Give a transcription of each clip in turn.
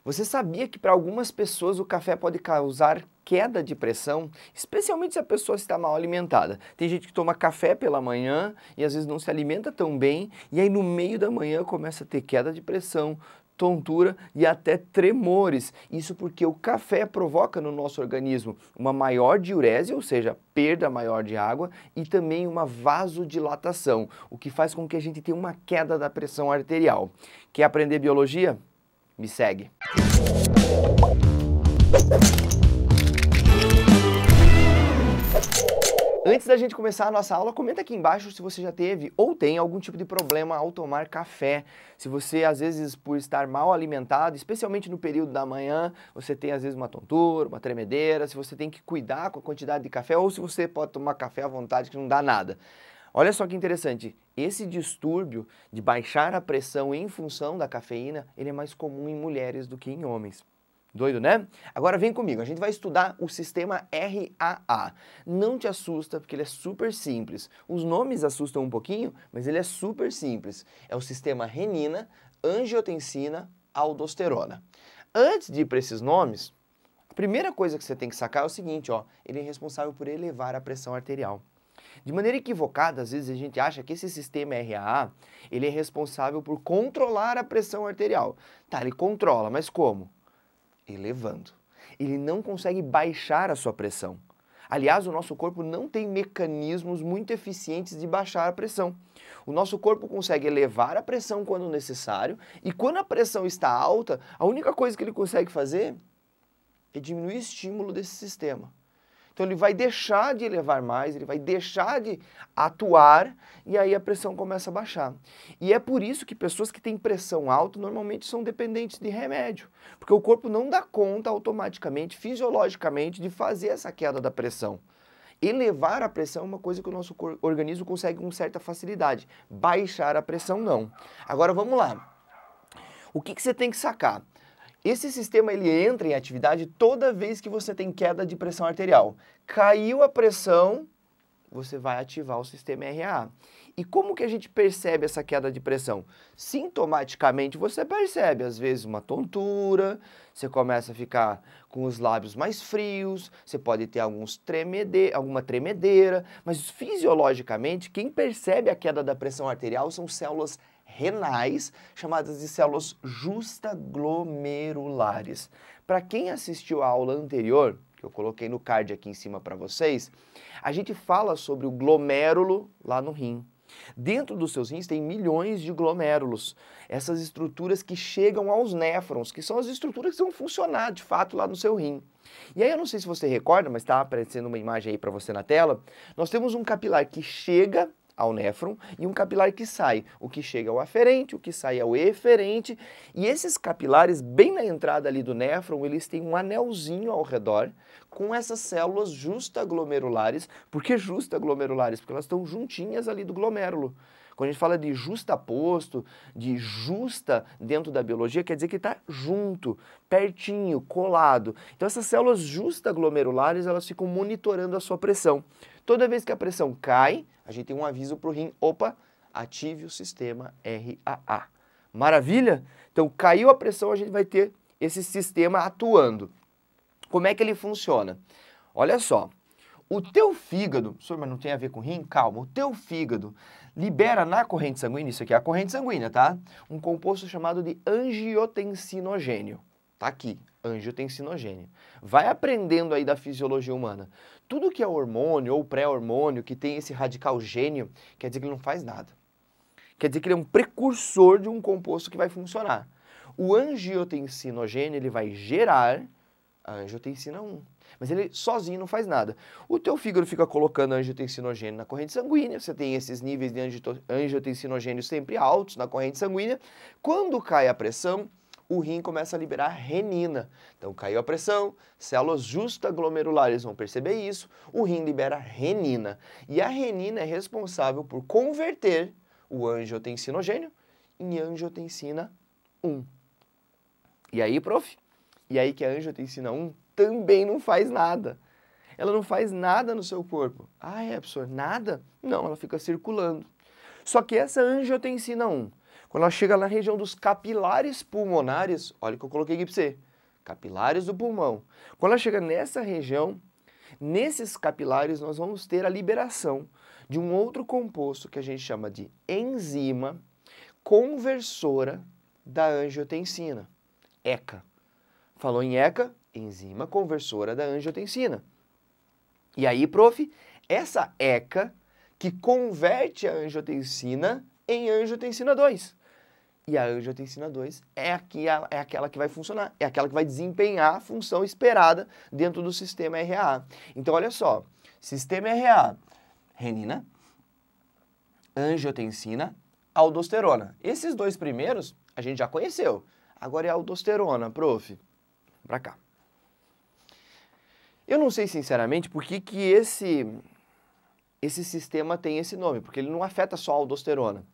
Você sabia que para algumas pessoas o café pode causar queda de pressão, especialmente se a pessoa está mal alimentada? Tem gente que toma café pela manhã e às vezes não se alimenta tão bem, e aí no meio da manhã começa a ter queda de pressão, tontura e até tremores. Isso porque o café provoca no nosso organismo uma maior diurese, ou seja, perda maior de água, e também uma vasodilatação, o que faz com que a gente tenha uma queda da pressão arterial. Quer aprender biologia? Me segue. Antes da gente começar a nossa aula, comenta aqui embaixo se você já teve ou tem algum tipo de problema ao tomar café. Se você, às vezes, por estar mal alimentado, especialmente no período da manhã, você tem, às vezes, uma tontura, uma tremedeira, se você tem que cuidar com a quantidade de café ou se você pode tomar café à vontade que não dá nada. Olha só que interessante, esse distúrbio de baixar a pressão em função da cafeína, ele é mais comum em mulheres do que em homens. Doido, né? Agora vem comigo, a gente vai estudar o sistema RAA. Não te assusta, porque ele é super simples. Os nomes assustam um pouquinho, mas ele é super simples. É o sistema renina, angiotensina, aldosterona. Antes de ir para esses nomes, a primeira coisa que você tem que sacar é o seguinte, ó, ele é responsável por elevar a pressão arterial. De maneira equivocada, às vezes a gente acha que esse sistema RAA, ele é responsável por controlar a pressão arterial. Tá, ele controla, mas como? Elevando. Ele não consegue baixar a sua pressão. Aliás, o nosso corpo não tem mecanismos muito eficientes de baixar a pressão. O nosso corpo consegue elevar a pressão quando necessário e quando a pressão está alta, a única coisa que ele consegue fazer é diminuir o estímulo desse sistema. Então ele vai deixar de elevar mais, ele vai deixar de atuar e aí a pressão começa a baixar. E é por isso que pessoas que têm pressão alta normalmente são dependentes de remédio, porque o corpo não dá conta automaticamente, fisiologicamente, de fazer essa queda da pressão. Elevar a pressão é uma coisa que o nosso organismo consegue com certa facilidade, baixar a pressão não. Agora vamos lá, o que você tem que sacar? Esse sistema ele entra em atividade toda vez que você tem queda de pressão arterial. Caiu a pressão, você vai ativar o sistema RAA. E como que a gente percebe essa queda de pressão? Sintomaticamente você percebe, às vezes, uma tontura, você começa a ficar com os lábios mais frios, você pode ter alguma tremedeira, mas fisiologicamente quem percebe a queda da pressão arterial são células renais, chamadas de células justaglomerulares. Para quem assistiu à aula anterior, que eu coloquei no card aqui em cima para vocês, a gente fala sobre o glomérulo lá no rim. Dentro dos seus rins tem milhões de glomérulos, essas estruturas que chegam aos néfrons, que são as estruturas que vão funcionar de fato lá no seu rim. E aí eu não sei se você recorda, mas está aparecendo uma imagem aí para você na tela, nós temos um capilar que chega ao néfron e um capilar que sai. O que chega é o aferente, o que sai é o eferente, e esses capilares, bem na entrada ali do néfron, eles têm um anelzinho ao redor com essas células justaglomerulares. Por que justaglomerulares? Porque elas estão juntinhas ali do glomérulo. Quando a gente fala de justaposto, de justa dentro da biologia, quer dizer que está junto, pertinho, colado. Então essas células justaglomerulares, elas ficam monitorando a sua pressão. Toda vez que a pressão cai, a gente tem um aviso para o rim, opa, ative o sistema RAA. Maravilha? Então caiu a pressão, a gente vai ter esse sistema atuando. Como é que ele funciona? Olha só. O teu fígado, mas não tem a ver com rim? Calma, o teu fígado libera na corrente sanguínea, isso aqui é a corrente sanguínea, tá? Um composto chamado de angiotensinogênio. Tá aqui, angiotensinogênio. Vai aprendendo aí da fisiologia humana. Tudo que é hormônio ou pré-hormônio, que tem esse radical gênio, quer dizer que ele não faz nada. Quer dizer que ele é um precursor de um composto que vai funcionar. O angiotensinogênio, ele vai gerar a angiotensina 1. Mas ele sozinho não faz nada. O teu fígado fica colocando angiotensinogênio na corrente sanguínea, você tem esses níveis de angiotensinogênio sempre altos na corrente sanguínea. Quando cai a pressão, o rim começa a liberar renina. Então caiu a pressão, células justaglomerulares vão perceber isso, o rim libera renina. E a renina é responsável por converter o angiotensinogênio em angiotensina 1. E aí, prof? E aí que a angiotensina 1 também não faz nada. Ela não faz nada no seu corpo. Ah, é, professor, nada? Não, ela fica circulando. Só que essa angiotensina 1, Quando ela chega na região dos capilares pulmonares, olha o que eu coloquei aqui para você, capilares do pulmão. Quando ela chega nessa região, nesses capilares nós vamos ter a liberação de um outro composto que a gente chama de enzima conversora da angiotensina, ECA. Falou em ECA, enzima conversora da angiotensina. E aí, prof, essa ECA que converte a angiotensina em angiotensina 2. E a angiotensina 2 é aquela que vai funcionar, é aquela que vai desempenhar a função esperada dentro do sistema RA. Então, olha só, sistema RA, renina, angiotensina, aldosterona. Esses dois primeiros a gente já conheceu. Agora é a aldosterona, prof. Pra cá. Eu não sei, sinceramente, por que esse sistema tem esse nome, porque ele não afeta só a aldosterona.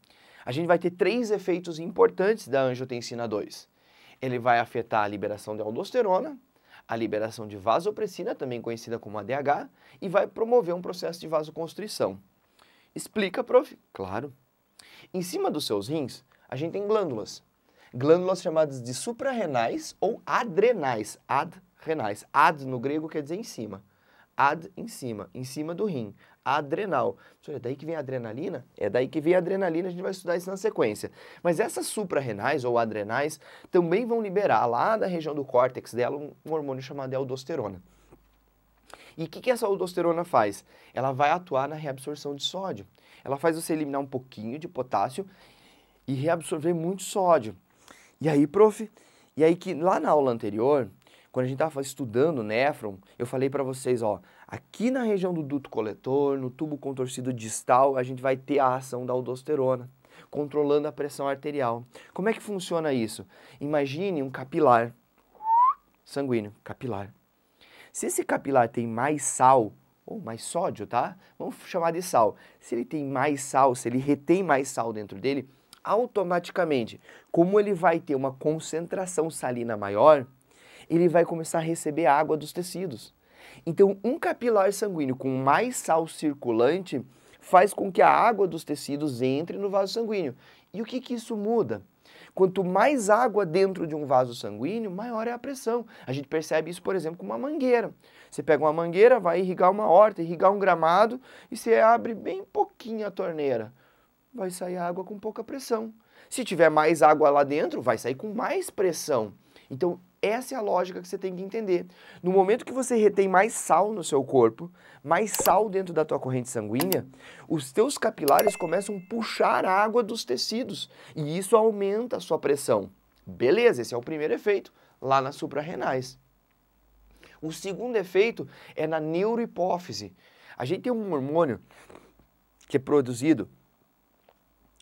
A gente vai ter 3 efeitos importantes da angiotensina 2. Ele vai afetar a liberação de aldosterona, a liberação de vasopressina, também conhecida como ADH, e vai promover um processo de vasoconstrição. Explica, prof? Claro. Em cima dos seus rins, a gente tem glândulas. Glândulas chamadas de suprarrenais ou adrenais. Adrenais. Ad no grego quer dizer em cima. Ad em cima do rim. Adrenal. É daí que vem a adrenalina? É daí que vem a adrenalina, a gente vai estudar isso na sequência. Mas essas suprarrenais ou adrenais também vão liberar lá da região do córtex dela um hormônio chamado de aldosterona. E o que essa aldosterona faz? Ela vai atuar na reabsorção de sódio. Ela faz você eliminar um pouquinho de potássio e reabsorver muito sódio. E aí, prof, que lá na aula anterior, quando a gente estava estudando o néfron, eu falei para vocês, ó, aqui na região do duto coletor, no tubo contorcido distal, a gente vai ter a ação da aldosterona, controlando a pressão arterial. Como é que funciona isso? Imagine um capilar sanguíneo, capilar. Se esse capilar tem mais sal, ou mais sódio, tá? Vamos chamar de sal. Se ele tem mais sal, se ele retém mais sal dentro dele, automaticamente, como ele vai ter uma concentração salina maior, ele vai começar a receber água dos tecidos. Então, um capilar sanguíneo com mais sal circulante faz com que a água dos tecidos entre no vaso sanguíneo. E o que isso muda? Quanto mais água dentro de um vaso sanguíneo, maior é a pressão. A gente percebe isso, por exemplo, com uma mangueira. Você pega uma mangueira, vai irrigar uma horta, irrigar um gramado, e você abre bem pouquinho a torneira. Vai sair água com pouca pressão. Se tiver mais água lá dentro, vai sair com mais pressão. Então, essa é a lógica que você tem que entender. No momento que você retém mais sal no seu corpo, mais sal dentro da tua corrente sanguínea, os teus capilares começam a puxar a água dos tecidos e isso aumenta a sua pressão. Beleza, esse é o primeiro efeito lá nas suprarrenais. O segundo efeito é na neurohipófise. A gente tem um hormônio que é produzido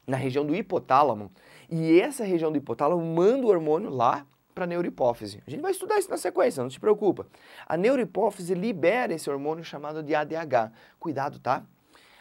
na região do hipotálamo e essa região do hipotálamo manda o hormônio lá para a neurohipófise. A gente vai estudar isso na sequência, não se preocupa. A neurohipófise libera esse hormônio chamado de ADH. Cuidado, tá?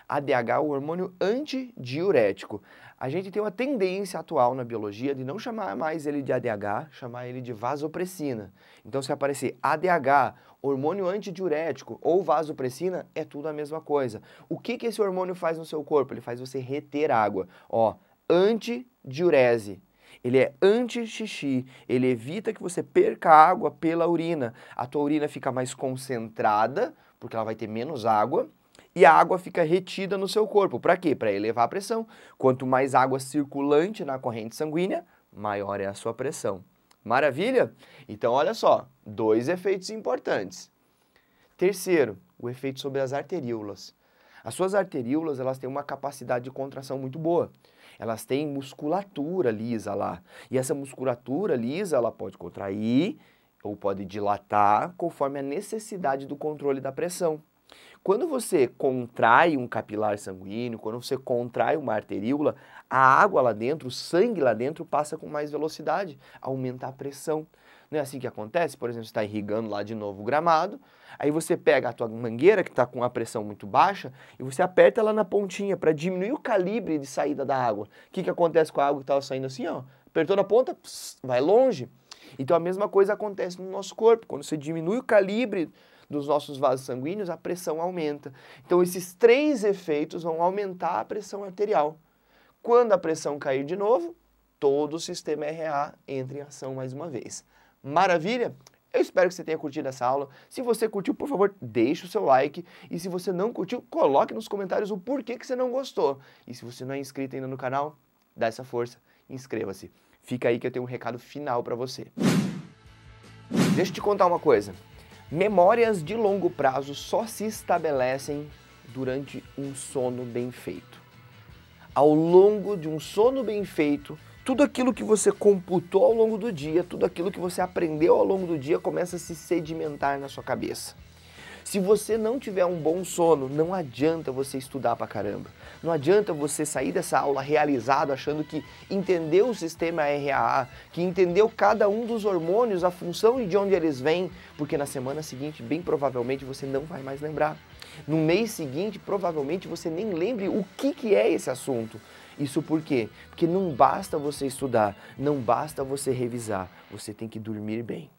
ADH é o hormônio antidiurético. A gente tem uma tendência atual na biologia de não chamar mais ele de ADH, chamar ele de vasopressina. Então, se aparecer ADH, hormônio antidiurético ou vasopressina, é tudo a mesma coisa. O que esse hormônio faz no seu corpo? Ele faz você reter água. Ó, antidiurese. Ele é anti-xixi, ele evita que você perca água pela urina. A tua urina fica mais concentrada, porque ela vai ter menos água, e a água fica retida no seu corpo. Para quê? Para elevar a pressão. Quanto mais água circulante na corrente sanguínea, maior é a sua pressão. Maravilha? Então, olha só, 2 efeitos importantes. Terceiro, o efeito sobre as arteríolas. As suas arteríolas, elas têm uma capacidade de contração muito boa. Elas têm musculatura lisa lá. E essa musculatura lisa, ela pode contrair ou pode dilatar conforme a necessidade do controle da pressão. Quando você contrai um capilar sanguíneo, quando você contrai uma arteríola, a água lá dentro, o sangue lá dentro passa com mais velocidade, aumenta a pressão. Não é assim que acontece? Por exemplo, você está irrigando lá de novo o gramado, aí você pega a tua mangueira que está com a pressão muito baixa e você aperta ela na pontinha para diminuir o calibre de saída da água. O que acontece com a água que estava saindo assim? Ó, apertou na ponta, vai longe. Então a mesma coisa acontece no nosso corpo. Quando você diminui o calibre dos nossos vasos sanguíneos, a pressão aumenta. Então esses 3 efeitos vão aumentar a pressão arterial. Quando a pressão cair de novo, todo o sistema RA entra em ação mais uma vez. Maravilha? Eu espero que você tenha curtido essa aula. Se você curtiu, por favor, deixe o seu like. E se você não curtiu, coloque nos comentários o porquê que você não gostou. E se você não é inscrito ainda no canal, dá essa força, inscreva-se. Fica aí que eu tenho um recado final para você. Deixa eu te contar uma coisa. Memórias de longo prazo só se estabelecem durante um sono bem feito. Ao longo de um sono bem feito, tudo aquilo que você computou ao longo do dia, tudo aquilo que você aprendeu ao longo do dia começa a se sedimentar na sua cabeça. Se você não tiver um bom sono, não adianta você estudar pra caramba. Não adianta você sair dessa aula realizado achando que entendeu o sistema RAA, que entendeu cada um dos hormônios, a função e de onde eles vêm, porque na semana seguinte, bem provavelmente, você não vai mais lembrar. No mês seguinte, provavelmente, você nem lembre o que é esse assunto. Isso por quê? Porque não basta você estudar, não basta você revisar, você tem que dormir bem.